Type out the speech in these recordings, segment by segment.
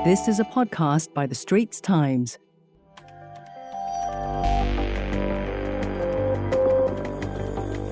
This is a podcast by The Straits Times.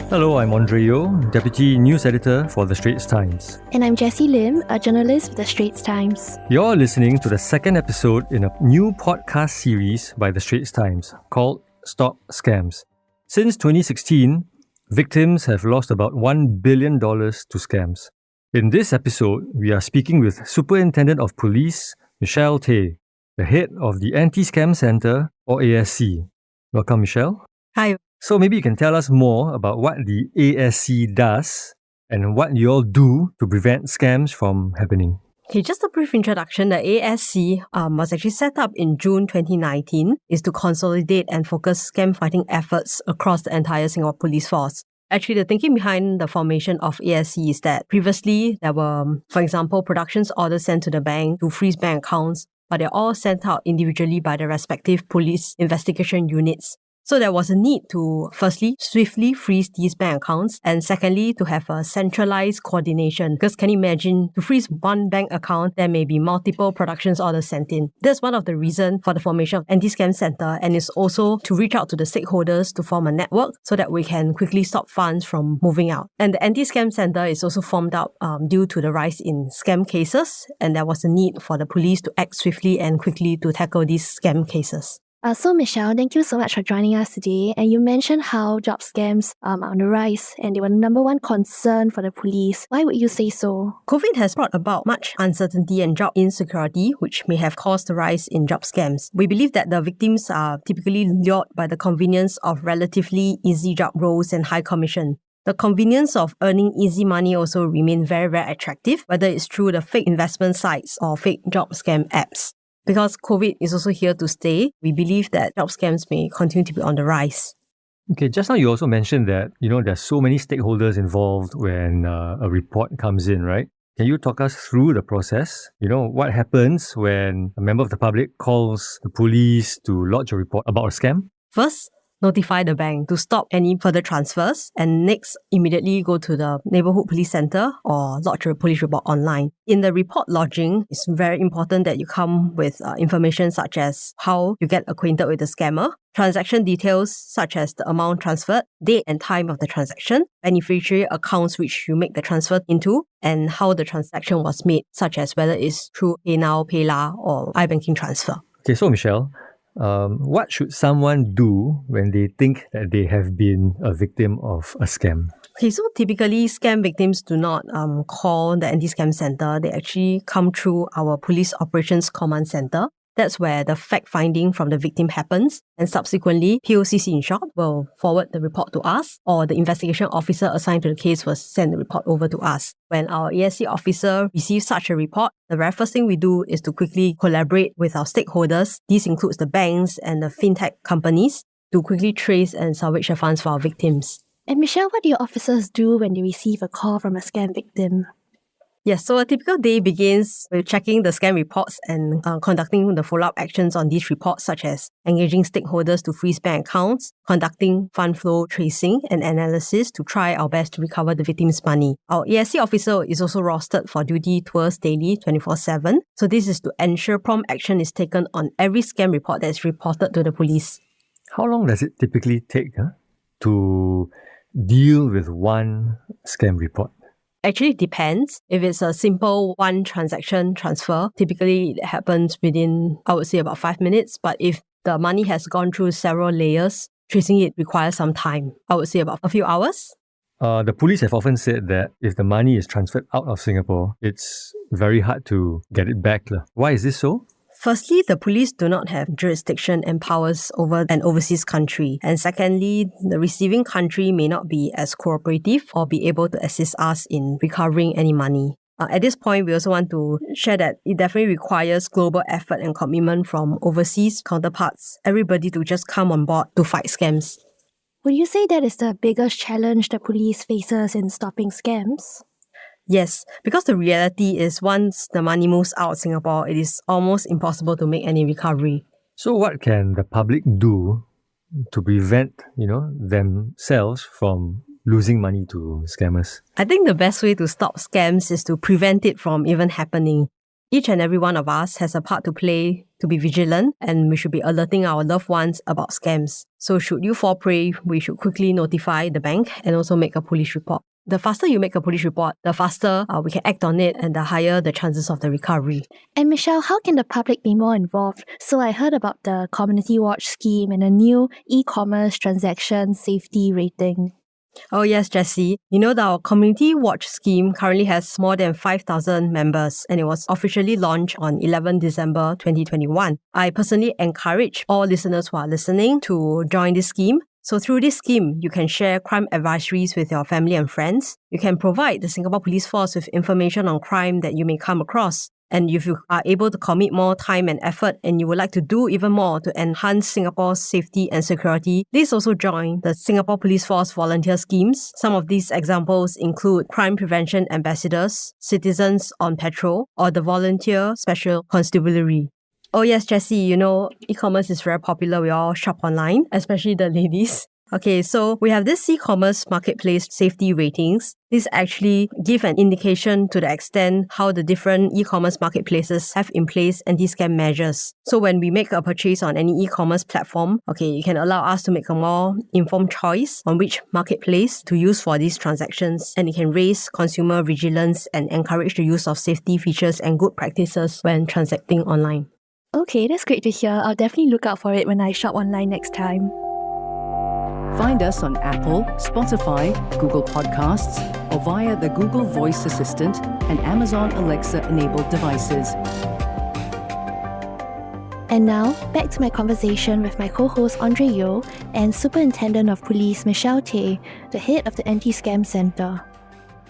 Hello, I'm Andre Yeo, Deputy News Editor for The Straits Times. And I'm Jessie Lim, a journalist with The Straits Times. You're listening to the second episode in a new podcast series by The Straits Times called Stop Scams. Since 2016, victims have lost about $1 billion to scams. In this episode, we are speaking with Superintendent of Police, Supt Tay, the head of the Anti-Scam Centre, or ASC. Welcome, Michelle. Hi. So maybe you can tell us more about what the ASC does and what you all do to prevent scams from happening. Okay, just a brief introduction. The ASC was actually set up in June 2019, is to consolidate and focus scam fighting efforts across the entire Singapore police force. Actually, the thinking behind the formation of ASC is that previously there were, for example, productions orders sent to the bank to freeze bank accounts, but they're all sent out individually by the respective police investigation units. So there was a need to, firstly, swiftly freeze these bank accounts, and secondly, to have a centralized coordination. Because can you imagine, to freeze one bank account, there may be multiple productions orders sent in. That's one of the reasons for the formation of Anti-Scam Centre, and it's also to reach out to the stakeholders to form a network so that we can quickly stop funds from moving out. And the Anti-Scam Centre is also formed up due to the rise in scam cases, and there was a need for the police to act swiftly and quickly to tackle these scam cases. So Michelle, thank you so much for joining us today. And you mentioned how job scams are on the rise and they were the number one concern for the police. Why would you say so? COVID has brought about much uncertainty and job insecurity, which may have caused the rise in job scams. We believe that the victims are typically lured by the convenience of relatively easy job roles and high commission. The convenience of earning easy money also remain very, very attractive, whether it's through the fake investment sites or fake job scam apps. Because COVID is also here to stay, we believe that job scams may continue to be on the rise. Okay, just now you also mentioned that, there's so many stakeholders involved when a report comes in, right? Can you talk us through the process? What happens when a member of the public calls the police to lodge a report about a scam? First, notify the bank to stop any further transfers, and next, immediately go to the neighbourhood police centre or lodge a police report online. In the report lodging, it's very important that you come with information such as how you get acquainted with the scammer, transaction details such as the amount transferred, date and time of the transaction, beneficiary accounts which you make the transfer into, and how the transaction was made, such as whether it's through PayNow, PayLah or iBanking transfer. Okay, so Michelle, what should someone do when they think that they have been a victim of a scam? Okay, so typically scam victims do not call the Anti-Scam Centre. They actually come through our Police Operations Command Centre. That's where the fact-finding from the victim happens, and subsequently, POCC in short will forward the report to us, or the investigation officer assigned to the case will send the report over to us. When our ASC officer receives such a report, the very first thing we do is to quickly collaborate with our stakeholders. This includes the banks and the fintech companies to quickly trace and salvage the funds for our victims. And Michelle, what do your officers do when they receive a call from a scam victim? Yes, so a typical day begins with checking the scam reports and conducting the follow-up actions on these reports, such as engaging stakeholders to freeze bank accounts, conducting fund flow tracing and analysis to try our best to recover the victim's money. Our ASC officer is also rostered for duty tours daily, 24/7. So this is to ensure prompt action is taken on every scam report that is reported to the police. How long does it typically take to deal with one scam report? Actually, it depends. If it's a simple one transaction transfer, typically it happens within, I would say, about 5 minutes. But if the money has gone through several layers, tracing it requires some time. I would say about a few hours. The police have often said that if the money is transferred out of Singapore, it's very hard to get it back. Why is this so? Firstly, the police do not have jurisdiction and powers over an overseas country. And secondly, the receiving country may not be as cooperative or be able to assist us in recovering any money. At this point, we also want to share that it definitely requires global effort and commitment from overseas counterparts, everybody to just come on board to fight scams. Would you say that is the biggest challenge the police faces in stopping scams? Yes, because the reality is once the money moves out of Singapore, it is almost impossible to make any recovery. So what can the public do to prevent, themselves from losing money to scammers? I think the best way to stop scams is to prevent it from even happening. Each and every one of us has a part to play to be vigilant, and we should be alerting our loved ones about scams. So should you fall prey, we should quickly notify the bank and also make a police report. The faster you make a police report, the faster we can act on it and the higher the chances of the recovery. And Michelle, how can the public be more involved? So I heard about the Community Watch scheme and a new e-commerce transaction safety rating. Oh yes, Jessie. You know that our Community Watch scheme currently has more than 5,000 members and it was officially launched on 11 December 2021. I personally encourage all listeners who are listening to join this scheme. So through this scheme, you can share crime advisories with your family and friends. You can provide the Singapore Police Force with information on crime that you may come across. And if you are able to commit more time and effort and you would like to do even more to enhance Singapore's safety and security, please also join the Singapore Police Force volunteer schemes. Some of these examples include Crime Prevention Ambassadors, Citizens on Patrol, or the Volunteer Special Constabulary. Oh yes, Jessie, you know, e-commerce is very popular. We all shop online, especially the ladies. Okay, so we have this e-commerce marketplace safety ratings. These actually give an indication to the extent how the different e-commerce marketplaces have in place anti-scam measures. So when we make a purchase on any e-commerce platform, it can allow us to make a more informed choice on which marketplace to use for these transactions. And it can raise consumer vigilance and encourage the use of safety features and good practices when transacting online. Okay, that's great to hear. I'll definitely look out for it when I shop online next time. Find us on Apple, Spotify, Google Podcasts, or via the Google Voice Assistant and Amazon Alexa-enabled devices. And now, back to my conversation with my co-host Andre Yeo and Superintendent of Police Supt Tay, the head of the Anti-Scam Centre.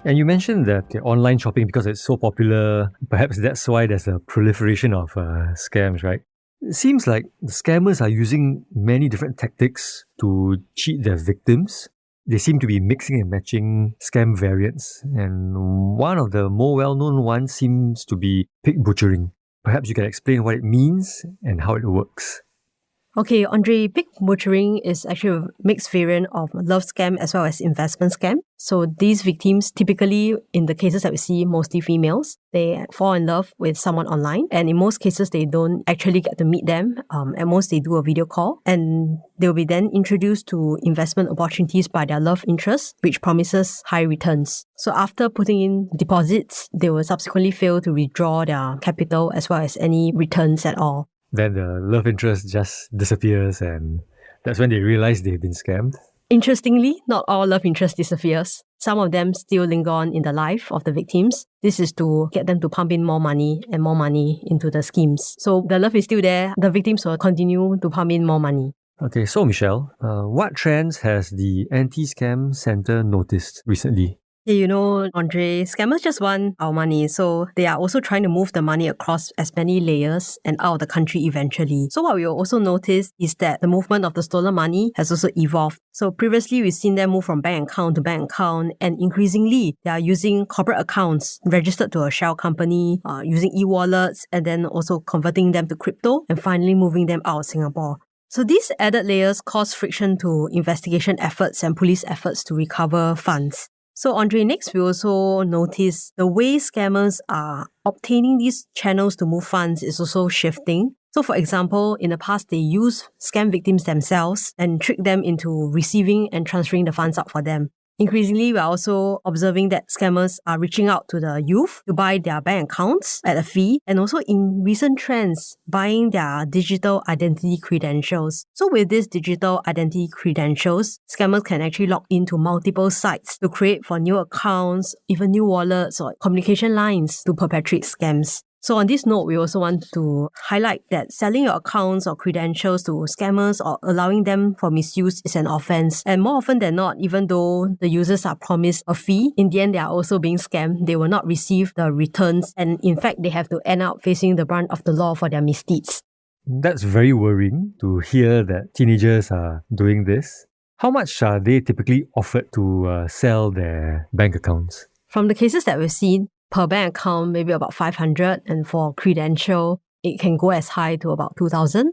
And you mentioned that online shopping, because it's so popular, perhaps that's why there's a proliferation of scams, right? It seems like the scammers are using many different tactics to cheat their victims. They seem to be mixing and matching scam variants. And one of the more well-known ones seems to be pig butchering. Perhaps you can explain what it means and how it works. Okay, Andre, pig butchering is actually a mixed variant of love scam as well as investment scam. So these victims, typically in the cases that we see, mostly females, they fall in love with someone online. And in most cases, they don't actually get to meet them. At most, they do a video call. And they'll be then introduced to investment opportunities by their love interest, which promises high returns. So after putting in deposits, they will subsequently fail to withdraw their capital as well as any returns at all. Then the love interest just disappears and that's when they realize they've been scammed. Interestingly, not all love interest disappears. Some of them still linger on in the life of the victims. This is to get them to pump in more money and more money into the schemes. So the love is still there. The victims will continue to pump in more money. Okay, so Michelle, what trends has the Anti-Scam Centre noticed recently? You know, Andre, scammers just want our money. So they are also trying to move the money across as many layers and out of the country eventually. So what we will also notice is that the movement of the stolen money has also evolved. So previously, we've seen them move from bank account to bank account, and increasingly, they are using corporate accounts registered to a shell company, using e-wallets, and then also converting them to crypto, and finally moving them out of Singapore. So these added layers cause friction to investigation efforts and police efforts to recover funds. So Andre, next we also notice the way scammers are obtaining these channels to move funds is also shifting. So for example, in the past, they use scam victims themselves and trick them into receiving and transferring the funds out for them. Increasingly, we are also observing that scammers are reaching out to the youth to buy their bank accounts at a fee, and also in recent trends, buying their digital identity credentials. So with these digital identity credentials, scammers can actually log into multiple sites to create for new accounts, even new wallets or communication lines to perpetrate scams. So on this note, we also want to highlight that selling your accounts or credentials to scammers or allowing them for misuse is an offence. And more often than not, even though the users are promised a fee, in the end, they are also being scammed. They will not receive the returns. And in fact, they have to end up facing the brunt of the law for their misdeeds. That's very worrying to hear that teenagers are doing this. How much are they typically offered to sell their bank accounts? From the cases that we've seen, per bank account, maybe about 500, and for credential, it can go as high to about 2,000.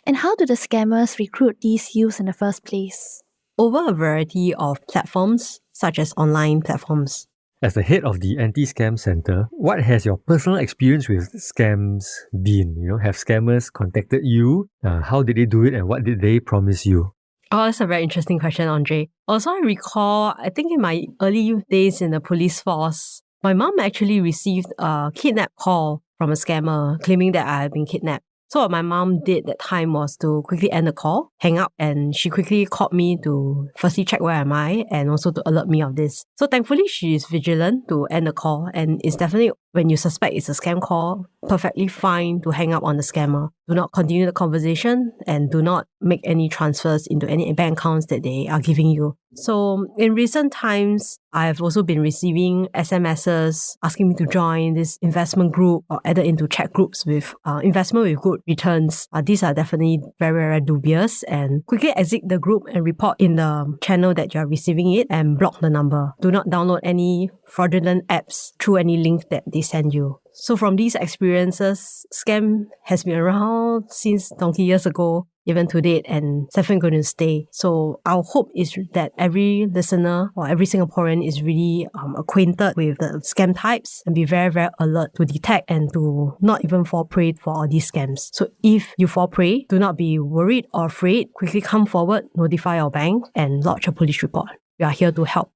And how do the scammers recruit these youths in the first place? Over a variety of platforms, such as online platforms. As the head of the Anti-Scam Center, what has your personal experience with scams been? Have scammers contacted you? How did they do it and what did they promise you? Oh, that's a very interesting question, Andre. Also, I recall, I think in my early days in the police force, my mom actually received a kidnap call from a scammer claiming that I had been kidnapped. So what my mom did that time was to quickly end the call, hang up, and she quickly called me to firstly check where am I and also to alert me of this. So thankfully, she is vigilant to end the call, and it's definitely, when you suspect it's a scam call, perfectly fine to hang up on the scammer. Do not continue the conversation and do not make any transfers into any bank accounts that they are giving you. So in recent times, I've also been receiving SMSs asking me to join this investment group or added into chat groups with investment with good returns. These are definitely very, very dubious, and quickly exit the group and report in the channel that you are receiving it and block the number. Do not download any fraudulent apps through any link that they send you. So from these experiences, scam has been around since donkey years ago, even to date, and it's definitely going to stay. So our hope is that every listener or every Singaporean is really acquainted with the scam types and be very, very alert to detect and to not even fall prey for all these scams. So if you fall prey, do not be worried or afraid. Quickly come forward, notify your bank, and lodge a police report. We are here to help.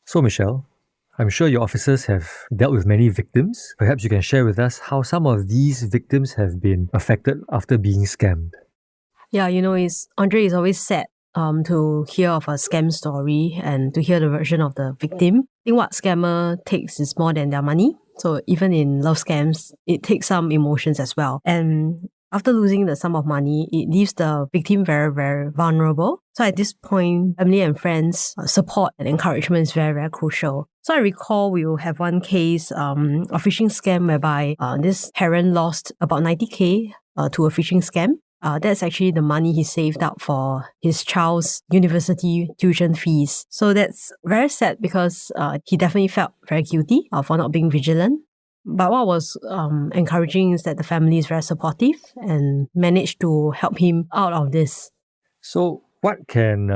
So Michelle, I'm sure your officers have dealt with many victims. Perhaps you can share with us how some of these victims have been affected after being scammed. Yeah, Andre is always sad to hear of a scam story and to hear the version of the victim. I think what scammer takes is more than their money. So even in love scams, it takes some emotions as well. And after losing the sum of money, it leaves the victim very, very vulnerable. So at this point, family and friends' support and encouragement is very, very crucial. So I recall we will have one case, a phishing scam whereby this parent lost about 90K to a phishing scam. That's actually the money he saved up for his child's university tuition fees. So that's very sad because he definitely felt very guilty for not being vigilant. But what was encouraging is that the family is very supportive and managed to help him out of this. So what can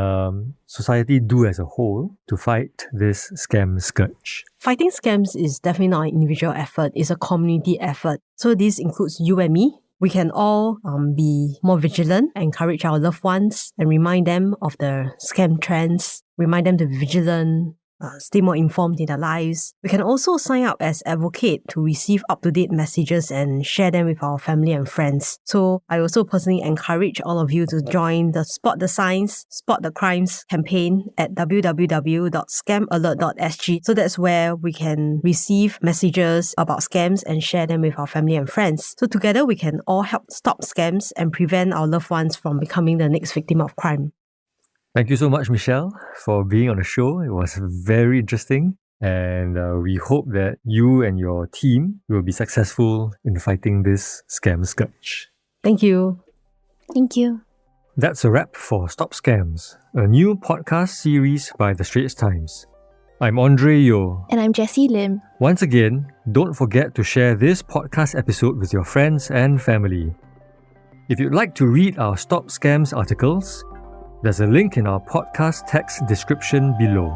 society do as a whole to fight this scam scourge? Fighting scams is definitely not an individual effort, it's a community effort. So this includes you and me. We can all be more vigilant, encourage our loved ones and remind them of the scam trends, remind them to be vigilant, stay more informed in their lives. We can also sign up as advocate to receive up-to-date messages and share them with our family and friends. So I also personally encourage all of you to join the Spot the Signs, Spot the Crimes campaign at www.scamalert.sg. So that's where we can receive messages about scams and share them with our family and friends. So together we can all help stop scams and prevent our loved ones from becoming the next victim of crime. Thank you so much, Michelle, for being on the show. It was very interesting, and we hope that you and your team will be successful in fighting this scam scourge. Thank you. Thank you. That's a wrap for Stop Scams, a new podcast series by The Straits Times. I'm Andre Yeo. And I'm Jessie Lim. Once again, don't forget to share this podcast episode with your friends and family. If you'd like to read our Stop Scams articles, there's a link in our podcast text description below.